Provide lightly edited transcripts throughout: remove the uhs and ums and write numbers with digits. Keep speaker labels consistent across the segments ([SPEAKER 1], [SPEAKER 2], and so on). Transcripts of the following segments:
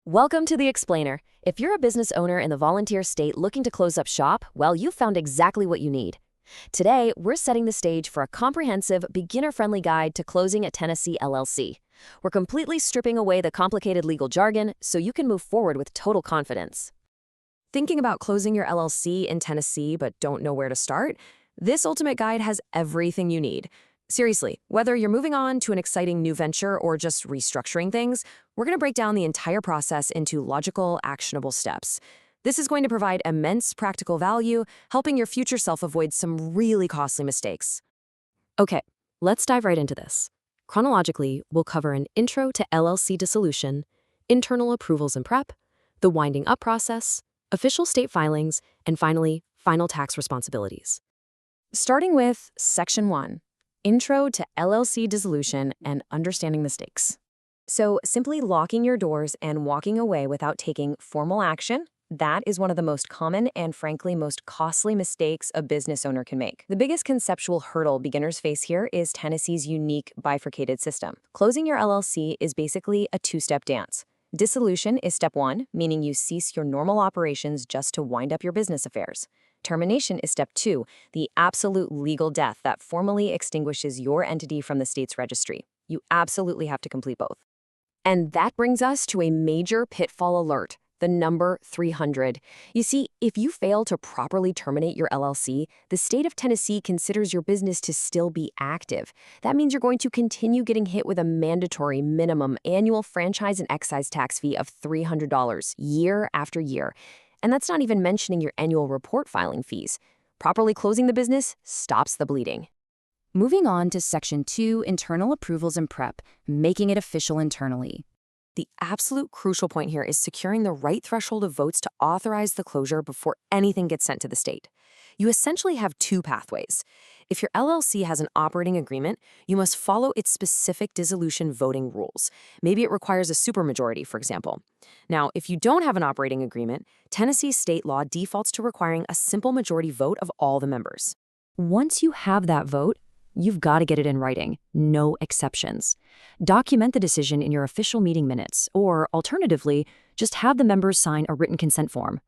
[SPEAKER 1] Welcome to The Explainer. If you're a business owner in the volunteer state looking to close up shop, well, you've found exactly what you need. Today, we're setting the stage for a comprehensive, beginner-friendly guide to closing a Tennessee LLC. We're completely stripping away the complicated legal jargon so you can move forward with total confidence. Thinking about closing your LLC in Tennessee but don't know where to start? This ultimate guide has everything you need. Seriously, whether you're moving on to an exciting new venture or just restructuring things, we're going to break down the entire process into logical, actionable steps. This is going to provide immense practical value, helping your future self avoid some really costly mistakes. Okay, let's dive right into this. Chronologically, we'll cover an intro to LLC dissolution, internal approvals and prep, the winding up process, official state filings, and finally, final tax responsibilities. Starting with Section 1. Intro to LLC dissolution and understanding the stakes. So simply locking your doors and walking away without taking formal action, that is one of the most common and frankly most costly mistakes a business owner can make. The biggest conceptual hurdle beginners face here is Tennessee's unique bifurcated system. Closing your LLC is basically a two-step dance. Dissolution is step 1, meaning you cease your normal operations just to wind up your business affairs. Termination is step 2, the absolute legal death that formally extinguishes your entity from the state's registry. You absolutely have to complete both. And that brings us to a major pitfall alert, the number 300. You see, if you fail to properly terminate your LLC, the state of Tennessee considers your business to still be active. That means you're going to continue getting hit with a mandatory minimum annual franchise and excise tax fee of $300 year after year. And that's not even mentioning your annual report filing fees. Properly closing the business stops the bleeding. Moving on to Section 2, internal approvals and prep, making it official internally. The absolute crucial point here is securing the right threshold of votes to authorize the closure before anything gets sent to the state. You essentially have two pathways. If your LLC has an operating agreement, you must follow its specific dissolution voting rules. Maybe it requires a supermajority, for example. Now, if you don't have an operating agreement, Tennessee state law defaults to requiring a simple majority vote of all the members. Once you have that vote, you've got to get it in writing, no exceptions. Document the decision in your official meeting minutes, or alternatively, just have the members sign a written consent form.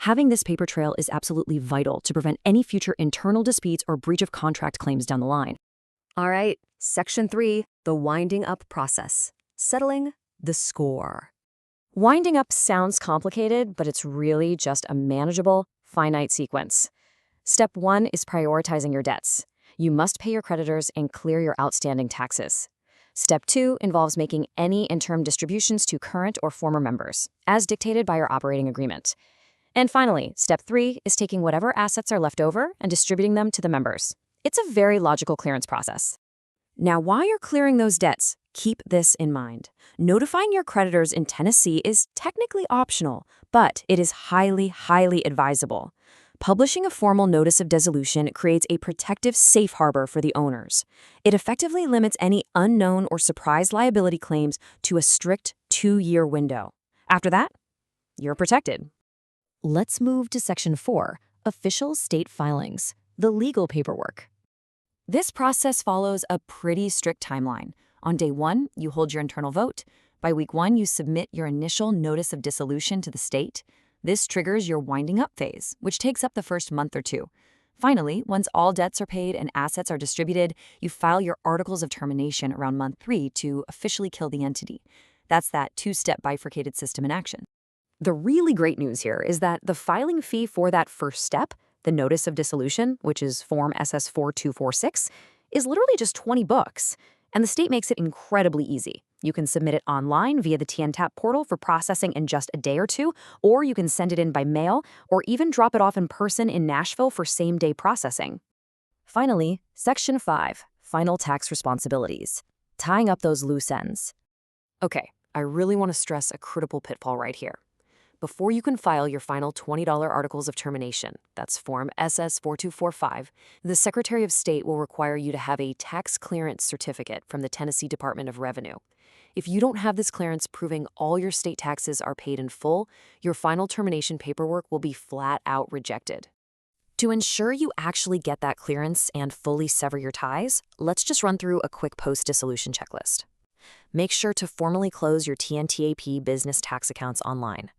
[SPEAKER 1] Having this paper trail is absolutely vital to prevent any future internal disputes or breach of contract claims down the line. All right, Section 3, the winding up process. Settling the score. Winding up sounds complicated, but it's really just a manageable, finite sequence. Step 1 is prioritizing your debts. You must pay your creditors and clear your outstanding taxes. Step 2 involves making any interim distributions to current or former members, as dictated by your operating agreement. And finally, Step 3 is taking whatever assets are left over and distributing them to the members. It's a very logical clearance process. Now, while you're clearing those debts, keep this in mind. Notifying your creditors in Tennessee is technically optional, but it is highly, highly advisable. Publishing a formal notice of dissolution creates a protective safe harbor for the owners. It effectively limits any unknown or surprise liability claims to a strict 2-year window. After that, you're protected. Let's move to Section 4, official state filings, the legal paperwork. This process follows a pretty strict timeline. On day 1, you hold your internal vote. By week 1, you submit your initial notice of dissolution to the state. This triggers your winding up phase, which takes up the first month or 2. Finally, once all debts are paid and assets are distributed, you file your articles of termination around month 3 to officially kill the entity. That's that 2-step bifurcated system in action. The really great news here is that the filing fee for that first step, the notice of dissolution, which is Form SS4246, is literally just $20, and the state makes it incredibly easy. You can submit it online via the TNTAP portal for processing in just a day or 2, or you can send it in by mail, or even drop it off in person in Nashville for same-day processing. Finally, Section 5, final tax responsibilities, tying up those loose ends. Okay, I really want to stress a critical pitfall right here. Before you can file your final $20 articles of termination, that's Form SS4245, the Secretary of State will require you to have a tax clearance certificate from the Tennessee Department of Revenue. If you don't have this clearance proving all your state taxes are paid in full, your final termination paperwork will be flat out rejected. To ensure you actually get that clearance and fully sever your ties, let's just run through a quick post-dissolution checklist. Make sure to formally close your TNTAP business tax accounts online.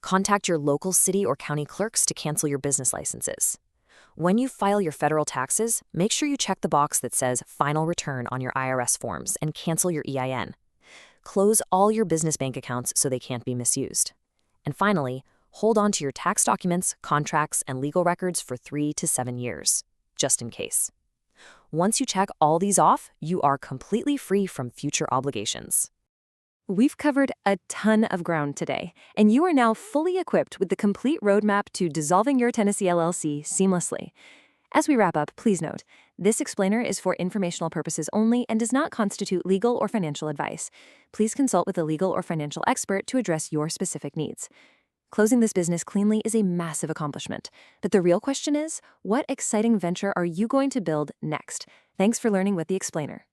[SPEAKER 1] Contact your local city or county clerks to cancel your business licenses. When you file your federal taxes, make sure you check the box that says Final Return on your IRS forms and cancel your EIN. Close all your business bank accounts so they can't be misused. And finally, hold on to your tax documents, contracts, and legal records for 3 to 7 years, just in case. Once you check all these off, you are completely free from future obligations.
[SPEAKER 2] We've covered a ton of ground today, and you are now fully equipped with the complete roadmap to dissolving your Tennessee LLC seamlessly. As we wrap up, please note, this explainer is for informational purposes only and does not constitute legal or financial advice. Please consult with a legal or financial expert to address your specific needs. Closing this business cleanly is a massive accomplishment, but the real question is, what exciting venture are you going to build next? Thanks for learning with the explainer.